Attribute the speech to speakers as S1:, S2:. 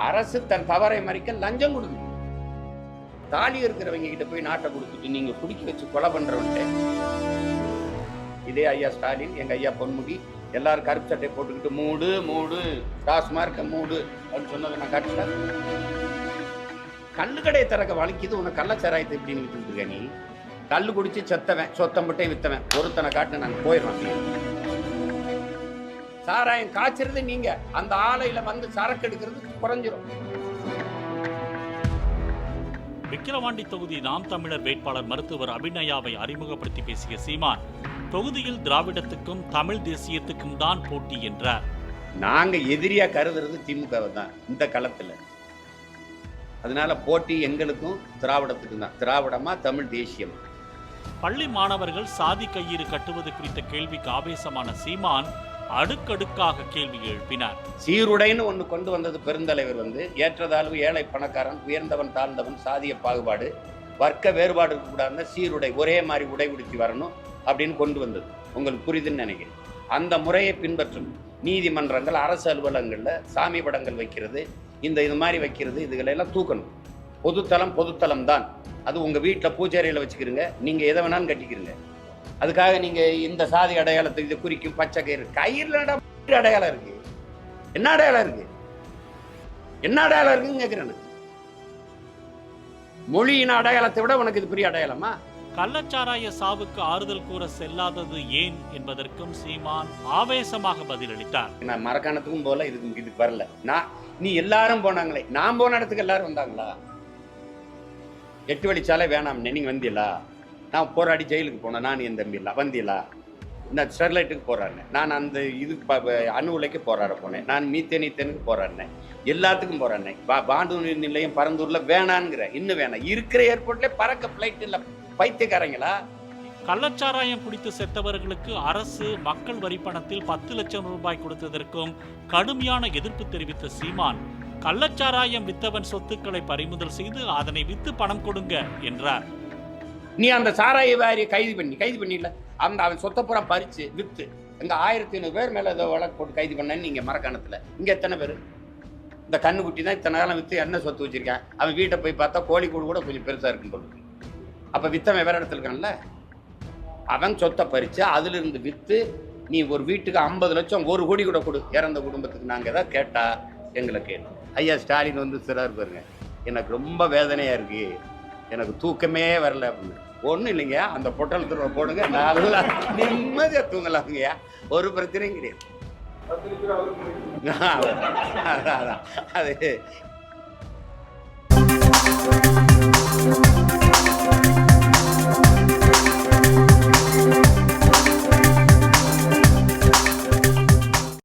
S1: அரசு தன் தவறை மறைக்க லஞ்சம் கொடுக்குது. தாலி இருக்கிறவங்க கிட்ட போய் நாட்டை கொடுத்துட்டு நீங்க குடிக்க வச்சு கொலை பண்றவன்ட்டு இதே ஐயா ஸ்டாலின், எங்க ஐயா பொன்முடி எல்லாரும் கருப்பு சட்டை போட்டுக்கிட்டு மூடு மூடு டாஸ்மார்க்க மூடு அப்படின்னு சொன்னதை நான் காட்டுறேன். கல்லு கடையை திறக்க வலிக்குது, உனக்கு கள்ளச்சாராயத்தை எப்படின்னு வித்துட்டு இருக்க நீ? கல்லு குடிச்சு செத்தவன் சொத்தம் மட்டும் வித்தவன் ஒருத்தனை காட்டு நாங்க போயிடறோம். சாராயம் காய்ச்சறது நீங்க, அந்த ஆலையில வந்து சரக்கு எடுக்கிறது குறைஞ்சிரும்.
S2: விக்கிரவாண்டி தொகுதி நாம் தமிழர் வேட்பாளர் மருத்துவர் அபிநயாவை அறிமுகப்படுத்தி பேசிய சீமான், தொகுதியில் திராவிடத்துக்கும் தமிழ் தேசியத்துக்கும் தான் போட்டி என்றார்.
S1: நாங்க எதிரியா கருதுறது திமுகவை தான் இந்த களத்துல. அதனால போட்டி எங்களுக்கும் திராவிடத்துக்கும் தான். திராவிடமா தமிழ் தேசியமா?
S2: பள்ளி மாணவர்கள் சாதி கயிறு கட்டுவது குறித்த கேள்விக்கு ஆவேசமான சீமான் அடுக்கடுக்காக கேள்வி எழுப்பினார்.
S1: சீருடைன்னு ஒண்ணு கொண்டு வந்தது பெருந்தலைவர் வந்து, ஏற்றதாழ்வு, ஏழை பணக்காரன், உயர்ந்தவன் தாழ்ந்தவன், சாதிய பாகுபாடு, வர்க்க வேறுபாடு இருக்கக்கூடாதுன்னா சீருடை ஒரே மாதிரி உடை உடுத்தி வரணும் அப்படின்னு கொண்டு வந்தது. உங்களுக்கு புரியுதுன்னு நினைக்கிறேன். அந்த முறையை பின்பற்றும் நீதிமன்றங்கள், அரசு அலுவலகங்கள்ல சாமி படங்கள் வைக்கிறது, இது மாதிரி வைக்கிறது, இதுகளெல்லாம் தூக்கணும். பொதுத்தலம் தான். அது உங்க வீட்டில் பூஜைறையில் வச்சுக்கிறீங்க, நீங்க எதை வேணாலும் கட்டிக்கிறீங்க. அதுக்காக நீங்க இந்த சாதி அடையாளத்தை இதை குறிக்கும் பச்சை கயிறு, கயிறுல அடையாளம் இருக்கு. என்ன அடையாளம் இருக்கு? என்ன அடையாளம் இருக்குன்னு கேட்கிறேன். மொழியின் அடையாளத்தை விட உனக்கு இது பெரிய அடையாளமா?
S2: கள்ளச்சாராய சாவுக்கு ஆறுதல் கூற செல்லாதது ஏன் என்பதற்கும் சீமான் ஆவேசமாக பதிலளித்தார்.
S1: நான் மரக்காணத்துக்கும் போல இதுக்கு வரல. நீ எல்லாரும் போனாங்களே, நான் போன இடத்துக்கு எல்லாரும் வந்தாங்களா? 8 வழிச்சாலை வேணாம் நீங்க வந்தீங்களா? நான் போராடி ஜெயிலுக்கு போனேன், நான் என் தம்பி இல்லை வந்தீங்களா? நான் ஸ்டெர்லைட்டுக்கு போராடினேன், நான் அந்த இதுக்கு அணு உலைக்கு போராட போனேன், நான் மீத்தேனுக்கு போராடினேன், எல்லாத்துக்கும் போராடினேன். பாண்டு நிலையம் பரந்தூர்ல வேணான்ங்கிற, இன்னும் வேணாம். இருக்கிற ஏர்போர்ட்ல பறக்க பிளைட் இல்லை. பைத்தியக்காரங்களா?
S2: கள்ளச்சாராயம் குடித்து செத்தவர்களுக்கு அரசு மக்கள் வரி பணத்தில் 10 லட்சம் ரூபாய் கொடுத்ததற்கும் கடுமையான எதிர்ப்பு தெரிவித்த சீமான், கள்ளச்சாராயம் வித்தவன் சொத்துக்களை பறிமுதல் செய்து அதனை வித்து பணம் கொடுங்க என்றார்.
S1: நீ அந்த சாராய வாரியை கைது பண்ணிடல, அவன் சொத்தை பூரா பறிச்சு வித்து இங்க 1500 பேர் மேல ஏதோ வழக்கு போட்டு கைது பண்ணேன்னு நீங்க மரக்காணத்துல. இங்க எத்தனை பேர்? இந்த கண்ணுக்குட்டி தான் இத்தனை காலம் வித்து என்ன சொத்து வச்சிருக்கேன். அவன் வீட்டை போய் பார்த்தா கோழிக்கூடு கூட கொஞ்சம் பெருசா இருக்குன்னு சொல்லுது. அப்ப வித்தவன் வேற இடத்துல இருக்கான்ல, அவன் சொத்தை பறிச்சு அதுல இருந்து வித்து நீ ஒரு வீட்டுக்கு 50 லட்சம் 1 கோடி கூட கொடு, இறந்த குடும்பத்துக்கு. நாங்க ஏதாவது கேட்டா எங்களை கேட்டோம். ஐயா ஸ்டாலின் வந்து சிறார் பாருங்க, எனக்கு ரொம்ப வேதனையா இருக்கு, எனக்கு தூக்கமே வரல அப்படின்னு. ஒன்றும் இல்லைங்க, அந்த பொட்டலத்தில் போடுங்க, நல்லா நிம்மதியா தூங்கலாங்கய்யா, ஒரு பிரச்சனையும் கிடையாது. அது